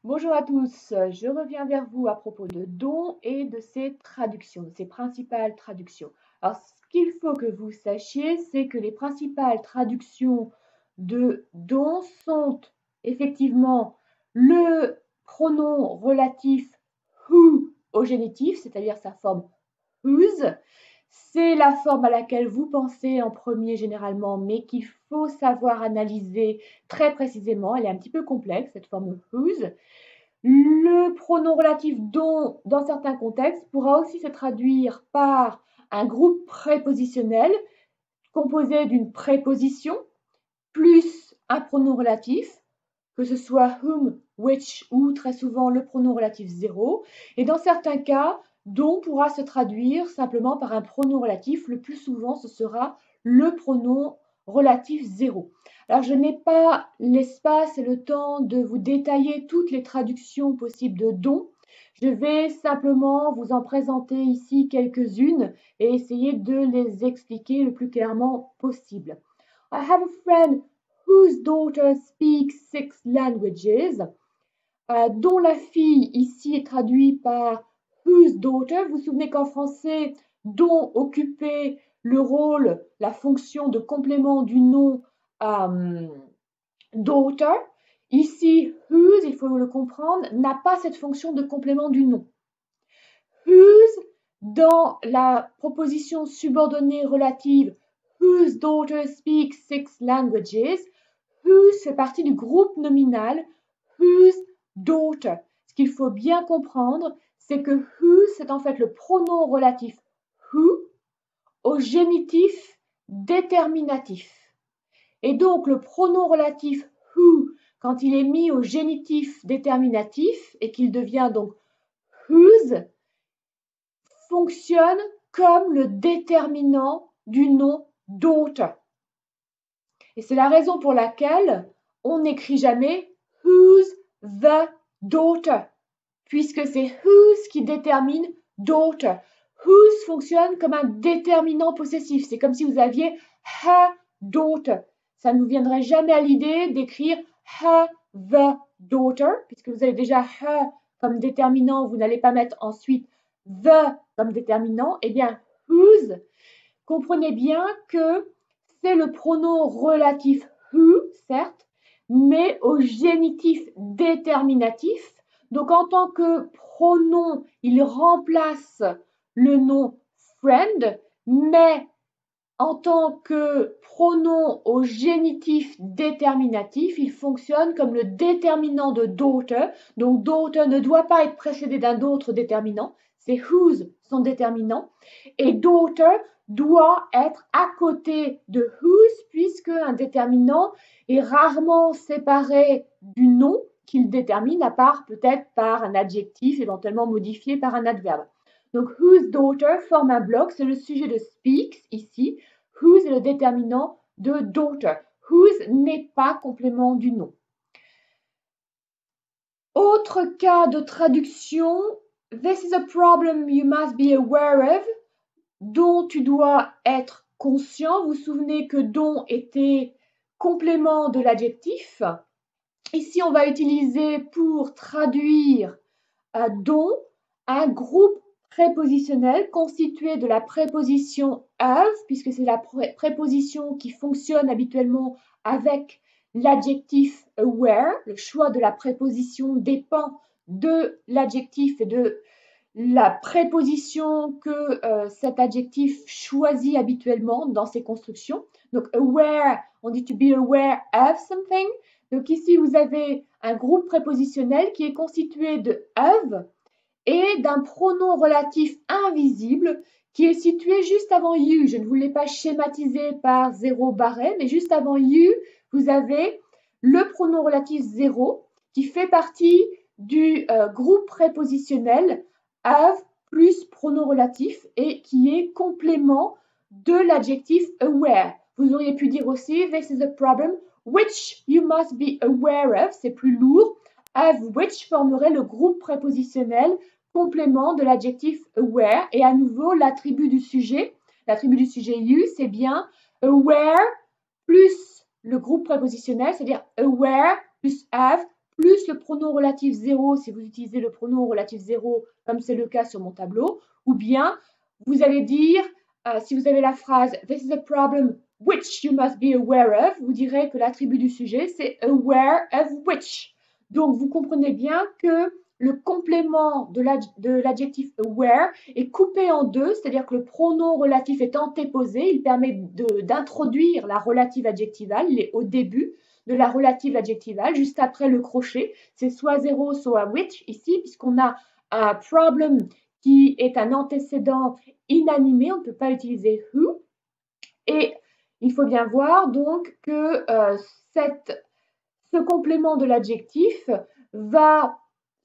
Bonjour à tous, je reviens vers vous à propos de Don et de ses traductions, de ses principales traductions. Alors, ce qu'il faut que vous sachiez, c'est que les principales traductions de Don sont effectivement le pronom relatif who au génitif, c'est-à-dire sa forme whose. C'est la forme à laquelle vous pensez en premier généralement, mais qu'il faut savoir analyser très précisément. Elle est un petit peu complexe, cette forme whose. Le pronom relatif dont, dans certains contextes, pourra aussi se traduire par un groupe prépositionnel composé d'une préposition plus un pronom relatif, que ce soit whom, which ou très souvent le pronom relatif 0. Et dans certains cas, dont pourra se traduire simplement par un pronom relatif. Le plus souvent, ce sera le pronom relatif 0. Alors, je n'ai pas l'espace et le temps de vous détailler toutes les traductions possibles de dont. Je vais simplement vous en présenter ici quelques-unes et essayer de les expliquer le plus clairement possible. I have a friend whose daughter speaks 6 languages, dont la fille ici est traduit par whose daughter. Vous vous souvenez qu'en français, dont occupait le rôle, la fonction de complément du nom daughter. Ici, whose, il faut le comprendre, n'a pas cette fonction de complément du nom. Whose, dans la proposition subordonnée relative whose daughter speaks 6 languages, whose fait partie du groupe nominal whose daughter. Ce qu'il faut bien comprendre, c'est que whose, c'est en fait le pronom relatif who au génitif déterminatif. Et donc, le pronom relatif who, quand il est mis au génitif déterminatif et qu'il devient donc whose, fonctionne comme le déterminant du nom daughter. Et c'est la raison pour laquelle on n'écrit jamais who's the daughter, puisque c'est whose qui détermine daughter. Whose fonctionne comme un déterminant possessif. C'est comme si vous aviez her daughter. Ça ne vous viendrait jamais à l'idée d'écrire her the daughter, puisque vous avez déjà her comme déterminant, vous n'allez pas mettre ensuite the comme déterminant. Eh bien, whose, comprenez bien que c'est le pronom relatif who, certes, mais au génitif déterminatif. Donc, en tant que pronom, il remplace le nom friend, mais en tant que pronom au génitif déterminatif, il fonctionne comme le déterminant de daughter. Donc, daughter ne doit pas être précédé d'un autre déterminant. C'est whose son déterminant. Et daughter doit être à côté de whose, puisque un déterminant est rarement séparé du nom qu'il détermine, à part peut-être par un adjectif éventuellement modifié par un adverbe. Donc, whose daughter forme un bloc, c'est le sujet de speaks ici. Whose est le déterminant de daughter. Whose n'est pas complément du nom. Autre cas de traduction, this is a problem you must be aware of, dont tu dois être conscient. Vous vous souvenez que dont était complément de l'adjectif. Ici, on va utiliser pour traduire dont un groupe prépositionnel constitué de la préposition of, puisque c'est la préposition qui fonctionne habituellement avec l'adjectif aware. Le choix de la préposition dépend de l'adjectif et de la préposition que cet adjectif choisit habituellement dans ses constructions. Donc aware, on dit to be aware of something. Donc ici, vous avez un groupe prépositionnel qui est constitué de of et d'un pronom relatif invisible qui est situé juste avant you. Je ne vous l'ai pas schématisé par 0 barré, mais juste avant you, vous avez le pronom relatif 0 qui fait partie du groupe prépositionnel of plus pronom relatif et qui est complément de l'adjectif aware. Vous auriez pu dire aussi this is a problem which you must be aware of, c'est plus lourd. Of which formerait le groupe prépositionnel complément de l'adjectif aware et à nouveau l'attribut du sujet. L'attribut du sujet you, c'est bien aware plus le groupe prépositionnel, c'est-à-dire aware plus of plus le pronom relatif 0 si vous utilisez le pronom relatif 0 comme c'est le cas sur mon tableau, ou bien vous allez dire, si vous avez la phrase « This is a problem which you must be aware of », vous direz que l'attribut du sujet c'est « aware of which ». Donc, vous comprenez bien que le complément de l'adjectif aware est coupé en deux, c'est-à-dire que le pronom relatif est antéposé, il permet d'introduire la relative adjectivale, il est au début de la relative adjectivale, juste après le crochet, c'est soit 0, soit which ici, puisqu'on a un problem qui est un antécédent inanimé, on ne peut pas utiliser who, et il faut bien voir donc que ce complément de l'adjectif va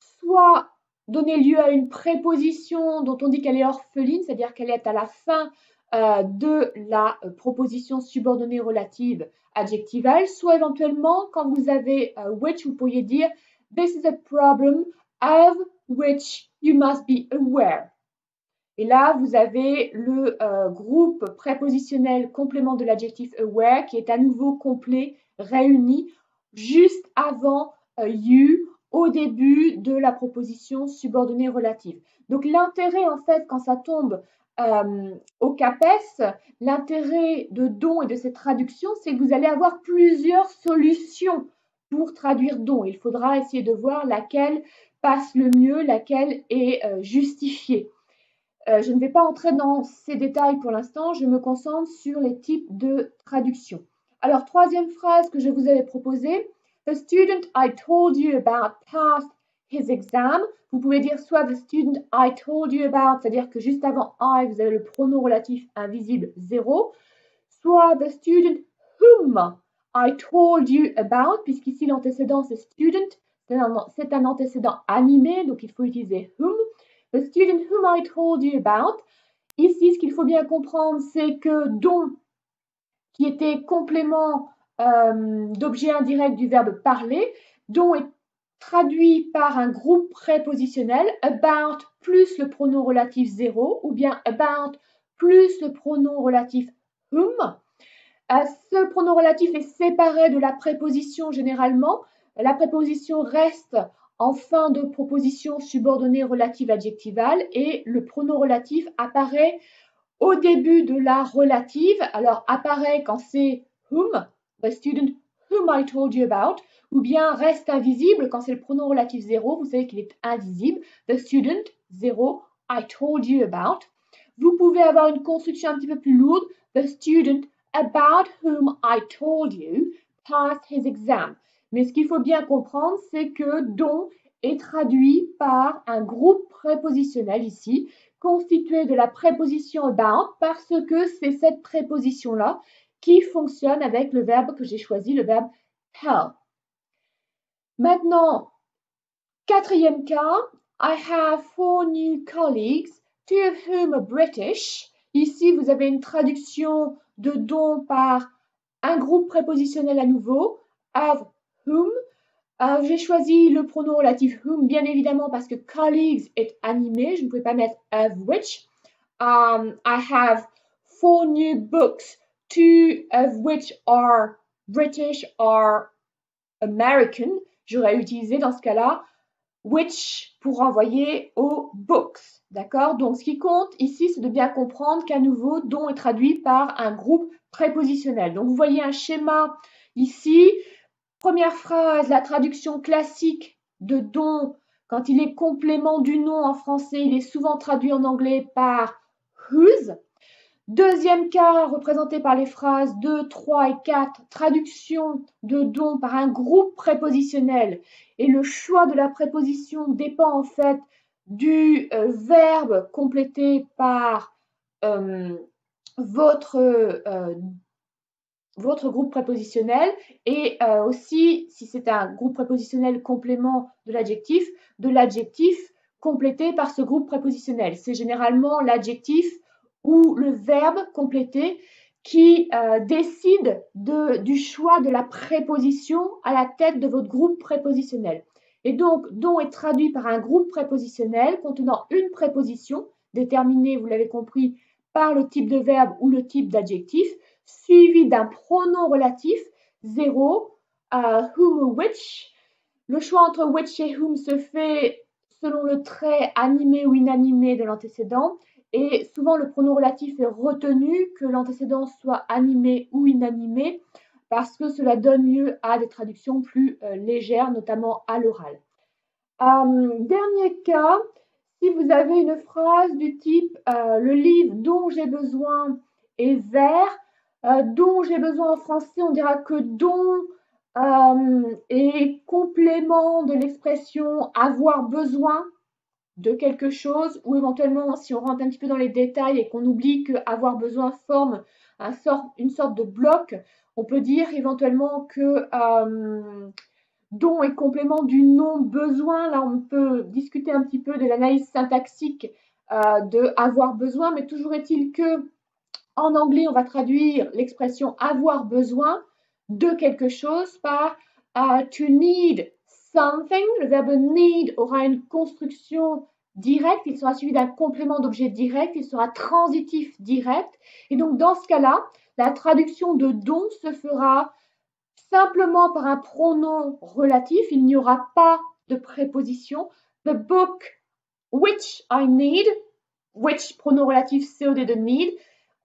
soit donner lieu à une préposition dont on dit qu'elle est orpheline, c'est-à-dire qu'elle est à la fin de la proposition subordonnée relative adjectivale, soit éventuellement, quand vous avez which, vous pourriez dire « This is a problem of which you must be aware ». Et là, vous avez le groupe prépositionnel complément de l'adjectif aware qui est à nouveau complet, réuni, juste avant you, au début de la proposition subordonnée relative. Donc l'intérêt, en fait, quand ça tombe au CAPES, l'intérêt de don et de cette traduction, c'est que vous allez avoir plusieurs solutions pour traduire don. Il faudra essayer de voir laquelle passe le mieux, laquelle est justifiée. Je ne vais pas entrer dans ces détails pour l'instant, je me concentre sur les types de traduction. Alors, troisième phrase que je vous avais proposée, The student I told you about passed his exam. Vous pouvez dire soit the student I told you about, c'est-à-dire que juste avant I, vous avez le pronom relatif invisible 0, soit the student whom I told you about, puisqu'ici l'antécédent c'est student, c'est un antécédent animé, donc il faut utiliser whom. The student whom I told you about. Ici, ce qu'il faut bien comprendre, c'est que dont, qui était complément d'objet indirect du verbe parler, dont est traduit par un groupe prépositionnel, about plus le pronom relatif 0, ou bien about plus le pronom relatif whom. Ce pronom relatif est séparé de la préposition généralement. La préposition reste en fin de proposition subordonnée relative adjectivale et le pronom relatif apparaît au début de la relative. Alors, apparaît quand c'est whom, the student whom I told you about, ou bien reste invisible quand c'est le pronom relatif 0. Vous savez qu'il est invisible. The student 0 I told you about. Vous pouvez avoir une construction un petit peu plus lourde. The student about whom I told you passed his exam. Mais ce qu'il faut bien comprendre, c'est que dont est traduit par un groupe prépositionnel ici, constitué de la préposition about, parce que c'est cette préposition-là qui fonctionne avec le verbe que j'ai choisi, le verbe tell. Maintenant, quatrième cas, I have 4 new colleagues, 2 of whom are British. Ici, vous avez une traduction de dont par un groupe prépositionnel à nouveau, of whom. J'ai choisi le pronom relatif whom, bien évidemment, parce que colleagues est animé. Je ne pouvais pas mettre of which. I have 4 new books, 2 of which are British or American. J'aurais utilisé dans ce cas-là which pour renvoyer aux books. D'accord? Donc, ce qui compte ici, c'est de bien comprendre qu'à nouveau, dont est traduit par un groupe prépositionnel. Donc, vous voyez un schéma ici. Première phrase, la traduction classique de dont, quand il est complément du nom en français, il est souvent traduit en anglais par whose. Deuxième cas, représenté par les phrases 2, 3 et 4, traduction de dont par un groupe prépositionnel. Et le choix de la préposition dépend en fait du verbe complété par votre groupe prépositionnel et aussi, si c'est un groupe prépositionnel complément de l'adjectif complété par ce groupe prépositionnel. C'est généralement l'adjectif ou le verbe complété qui décide du choix de la préposition à la tête de votre groupe prépositionnel. Et donc, dont est traduit par un groupe prépositionnel contenant une préposition déterminée, vous l'avez compris, par le type de verbe ou le type d'adjectif, suivi d'un pronom relatif, 0, whom ou which. Le choix entre which et whom se fait selon le trait animé ou inanimé de l'antécédent. Et souvent, le pronom relatif est retenu, que l'antécédent soit animé ou inanimé, parce que cela donne lieu à des traductions plus légères, notamment à l'oral. Dernier cas, si vous avez une phrase du type le livre dont j'ai besoin est vert, dont j'ai besoin en français, on dira que dont est complément de l'expression avoir besoin de quelque chose, ou éventuellement, si on rentre un petit peu dans les détails et qu'on oublie que avoir besoin forme une sorte de bloc, on peut dire éventuellement que dont est complément du nom besoin. Là, on peut discuter un petit peu de l'analyse syntaxique de avoir besoin, mais toujours est-il que en anglais, on va traduire l'expression avoir besoin de quelque chose par to need something. Le verbe need aura une construction directe, il sera suivi d'un complément d'objet direct, il sera transitif direct. Et donc, dans ce cas-là, la traduction de dont se fera simplement par un pronom relatif. Il n'y aura pas de préposition. The book which I need, which pronom relatif COD de need.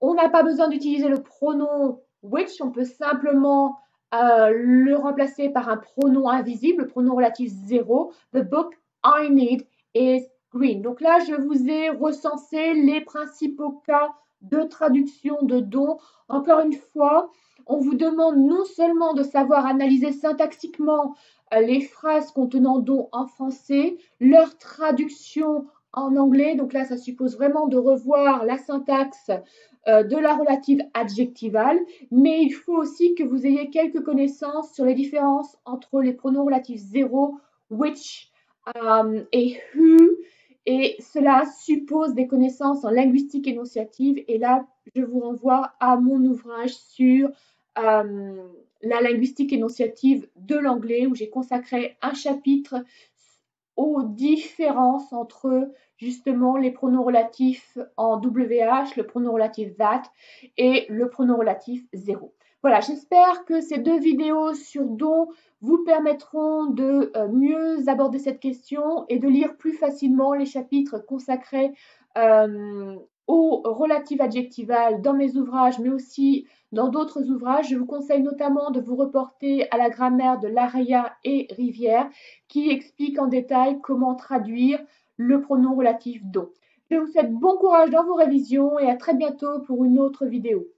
On n'a pas besoin d'utiliser le pronom which, on peut simplement le remplacer par un pronom invisible, le pronom relatif 0. The book I need is green. Donc là, je vous ai recensé les principaux cas de traduction de dons. Encore une fois, on vous demande non seulement de savoir analyser syntaxiquement les phrases contenant dons en français, leur traduction en anglais. Donc là, ça suppose vraiment de revoir la syntaxe de la relative adjectivale, mais il faut aussi que vous ayez quelques connaissances sur les différences entre les pronoms relatifs 0, which et who, et cela suppose des connaissances en linguistique énonciative, et là, je vous renvoie à mon ouvrage sur la linguistique énonciative de l'anglais, où j'ai consacré un chapitre aux différences entre justement les pronoms relatifs en WH, le pronom relatif that et le pronom relatif 0. Voilà, j'espère que ces deux vidéos sur dont vous permettront de mieux aborder cette question et de lire plus facilement les chapitres consacrés aux relatives adjectivales dans mes ouvrages, mais aussi dans d'autres ouvrages. Je vous conseille notamment de vous reporter à la grammaire de Larrea et Rivière, qui explique en détail comment traduire le pronom relatif dont. Je vous souhaite bon courage dans vos révisions et à très bientôt pour une autre vidéo.